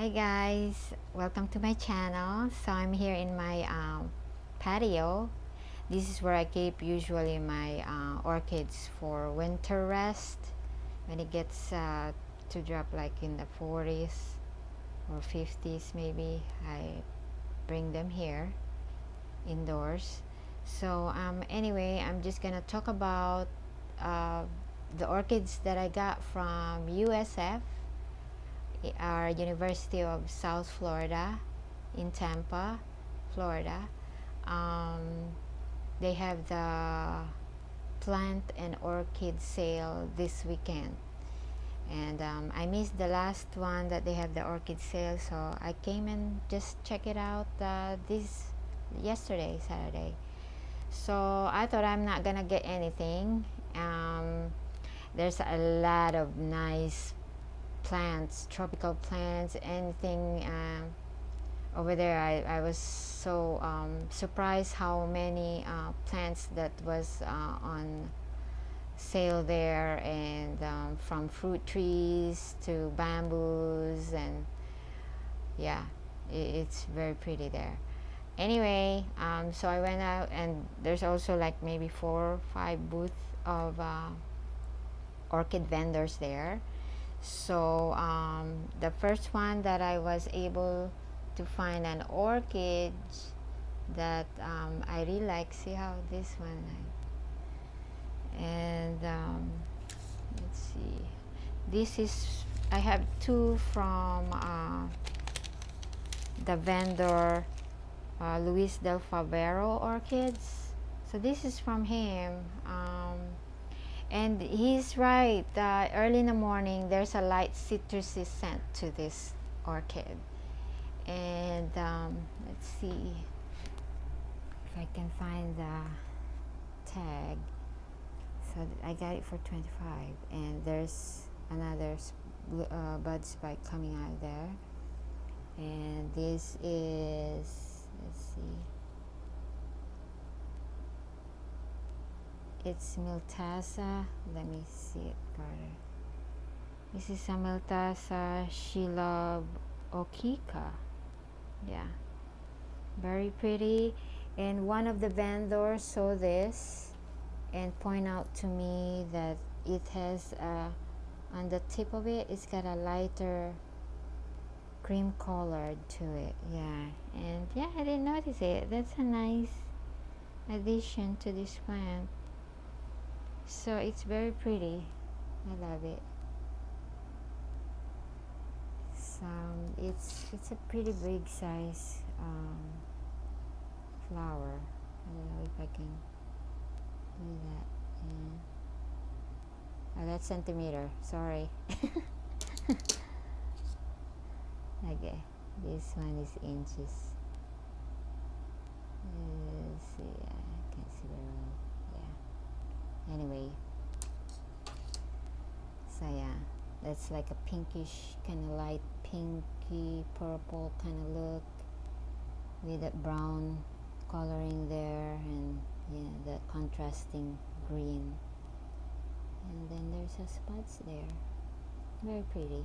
Hi guys, welcome to my channel. So I'm here in my patio. This is where I keep usually my orchids for winter rest. When it gets to drop like in the 40s or 50s maybe, I bring them here indoors. So anyway, I'm just gonna talk about the orchids that I got from USF, our University of South Florida in Tampa, Florida. They have the plant and orchid sale this weekend, and I missed the last one that they have the orchid sale, so I came and just check it out this yesterday, Saturday. So I thought I'm not gonna get anything. There's a lot of nice plants, tropical plants, anything over there. I was so surprised how many plants that was on sale there, and from fruit trees to bamboos, and yeah, it's very pretty there. Anyway, so I went out, and there's also like maybe 4 or 5 booths of orchid vendors there. So the first one that I was able to find an orchid that I really like. See how this one, and let's see. This is, I have two from the vendor Luis del Favero Orchids. So this is from him. And he's right, early in the morning there's a light citrusy scent to this orchid. And let's see if I can find the tag. So I got it for 25, and there's another bud spike coming out there. And this is, let's see, it's Mltsa. Let me see it further. This is a Mltsa Shelob Okika. Yeah, very pretty. And one of the vendors saw this and point out to me that it has on the tip of it, it's got a lighter cream color to it. Yeah, and yeah, I didn't notice it. That's a nice addition to this plant. So it's very pretty. I love it. So it's a pretty big size flower. I don't know if I can do that. Yeah. Oh, that's centimeter. Sorry. Okay, this one is inches. Let's see. I can't see very well. Yeah. Anyway, so yeah, that's like a pinkish, kind of light pinky purple kind of look with that brown coloring there, and yeah, that contrasting green. And then there's a spots there, very pretty,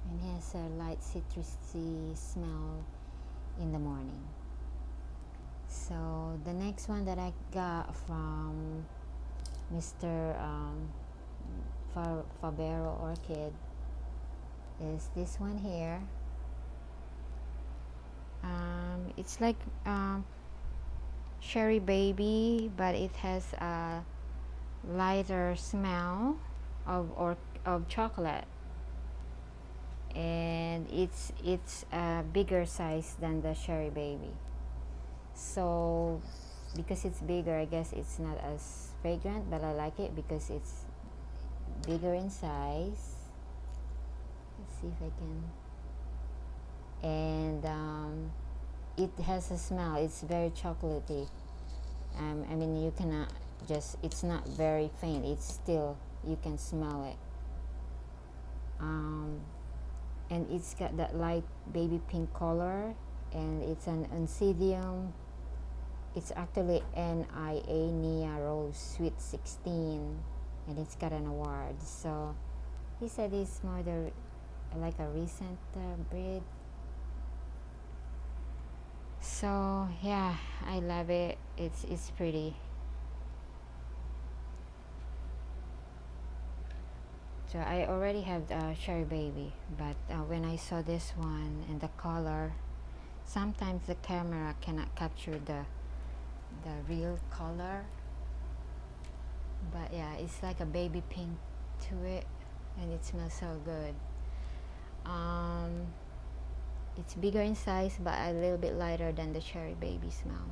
and has a light citrusy smell in the morning. So the next one that I got from Mr. Favero Orchid is this one here. It's like cherry baby, but it has a lighter smell of chocolate, and it's a bigger size than the cherry baby. So because it's bigger, I guess it's not as fragrant, but I like it because it's bigger in size. Let's see if I can. And it has a smell. It's very chocolatey. I mean, you cannot just, it's not very faint. It's still, you can smell it. And it's got that light baby pink color, and it's an Oncidium. It's actually Nia Rose Sweet 16, and it's got an award. So he said it's more the like a recent breed. So yeah, I love it. It's pretty. So I already have the cherry baby, but when I saw this one and the color, sometimes the camera cannot capture the real color. But yeah, it's like a baby pink to it, and it smells so good. It's bigger in size, but a little bit lighter than the cherry baby smell.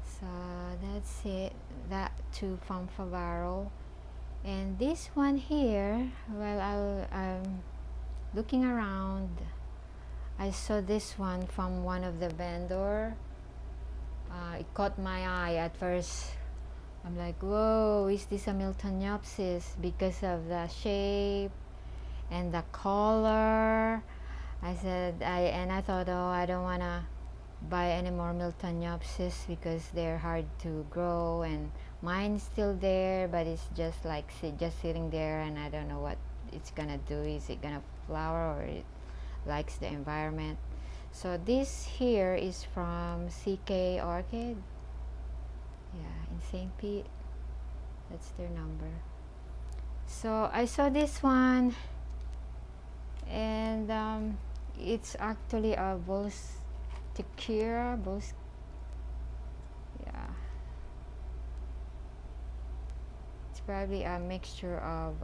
So that's it. That too from Favaro. And this one here, well, I'm looking around. I saw this one from one of the vendor. It caught my eye at first. I'm like, whoa, is this a Mltsa? Because of the shape and the color. I thought, oh, I don't wanna buy any more Mltsa because they're hard to grow, and mine's still there, but it's just like just sitting there, and I don't know what it's gonna do. Is it gonna flower, or it likes the environment? So this here is from CK Orchid. Yeah, in St. Pete. That's their number. So I saw this one, and it's actually a Bolstekira. Yeah, it's probably a mixture of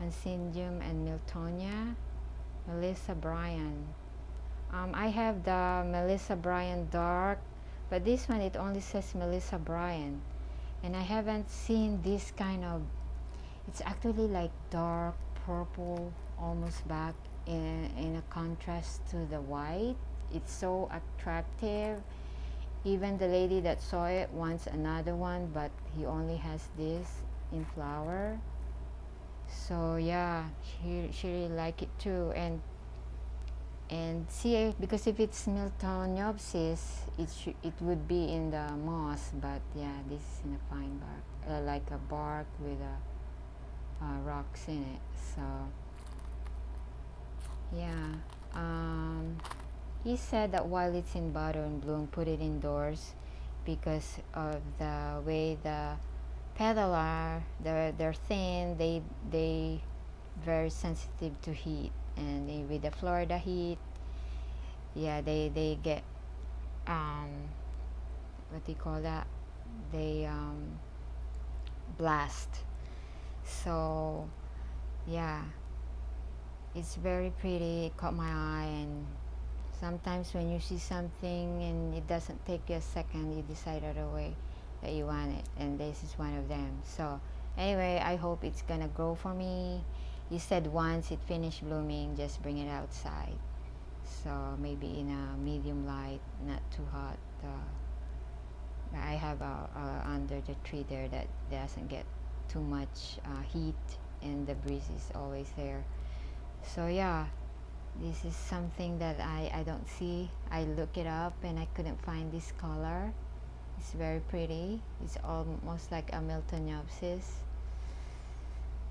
Oncidium and Miltonia. Mltsa Brianne. I have the Mltsa Brianne dark, but this one it only says Mltsa Brianne, and I haven't seen this kind of. It's actually like dark purple, almost back in a contrast to the white. It's so attractive. Even the lady that saw it wants another one, but he only has this in flower. So yeah, she really like it too. And see, because if it's Miltoniopsis, it would be in the moss, but yeah, this is in a fine bark, like a bark with rocks in it. So yeah, he said that while it's in bud and bloom, put it indoors because of the way the petal are. They're thin. They very sensitive to heat, and with the Florida heat, yeah, they get what do you call that? They blast. So yeah, it's very pretty. It caught my eye, and sometimes when you see something and it doesn't take you a second, you decide right away that you want it, and this is one of them. So anyway, I hope it's gonna grow for me. You said once it finished blooming, just bring it outside. So maybe in a medium light, not too hot. I have under the tree there that doesn't get too much heat, and the breeze is always there. So yeah, this is something that I don't see. I look it up and I couldn't find this color. It's very pretty. It's almost like a Miltoniopsis.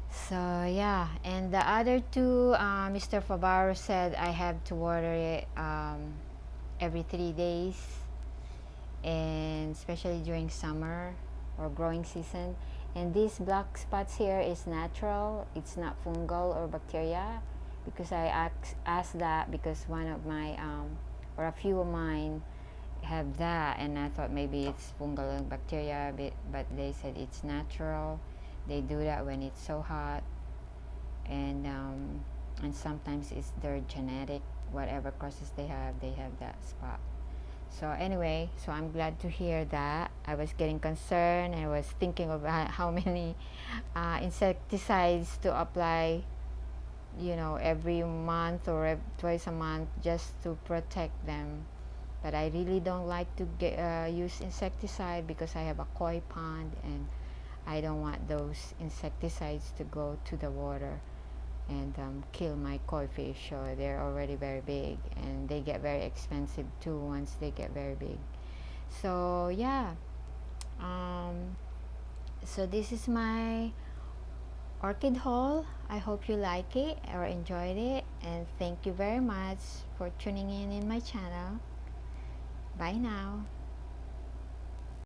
So yeah, and the other two, Mr. Favaro said I have to water it every 3 days, and especially during summer or growing season. And these black spots here is natural. It's not fungal or bacteria, because I asked that because one of my or a few of mine have that, and I thought maybe it's fungal and bacteria, but they said it's natural. They do that when it's so hot, and sometimes it's their genetic, whatever crosses they have that spot. So anyway, so I'm glad to hear that. I was getting concerned. I was thinking about how many insecticides to apply, every month or twice a month, just to protect them. But I really don't like to use insecticide because I have a koi pond, and I don't want those insecticides to go to the water and kill my koi fish. So they're already very big, and they get very expensive too once they get very big. So yeah, so this is my orchid haul. I hope you like it or enjoyed it, and thank you very much for tuning in my channel. Bye now.